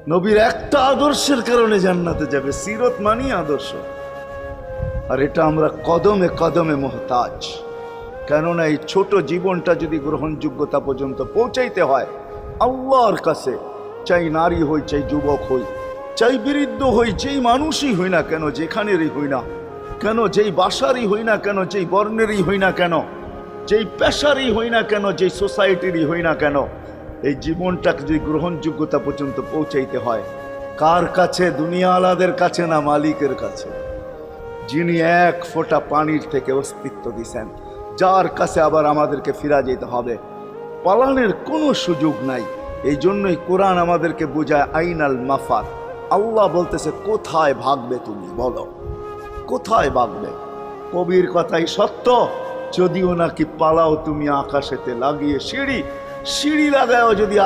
নবীর একটা আদর্শের কারণে জান্নাতে যাবে। সিরত মানি আদর্শ। আর এটা আমরা কদমে কদমে মুহতাজ। কেননা এই ছোট জীবনটা যদি গ্রহণযোগ্যতা পর্যন্ত পৌঁছাইতে হয় আল্লাহর কাছে, চাই নারী হই, চাই যুবক হই, চাই বৃদ্ধ হই, যেই মানুষই হই না কেন, যেখানেরই হই না কেন, যেই বাসারই হই না কেন, যেই বর্ণেরই হই না কেন, যেই পেশারই হই না কেন, যেই সোসাইটিরই হই না কেন, এই জীবনটাকে যদি গ্রহণযোগ্যতা পর্যন্ত পৌঁছাইতে হয় কার কাছে? দুনিয়া আলাদের কাছে না, মালিকের কাছে, যিনি এক ফোঁটা পানির থেকে অস্তিত্ব দিছেন, যার কাছে আবার আমাদেরকে ফিরা যেতে হবে। পালানের কোনো সুযোগ নাই। এই জন্যই কোরআন আমাদেরকে বোঝায় আইনাল মাফার। আল্লাহ বলতেছে কোথায় ভাগবে তুমি, বলো কোথায় ভাগবে? কবির কথাই সত্য, যদিও নাকি পালাও তুমি আকাশেতে লাগিয়ে সিঁড়ি, সিঁড়ি লাগাও যদি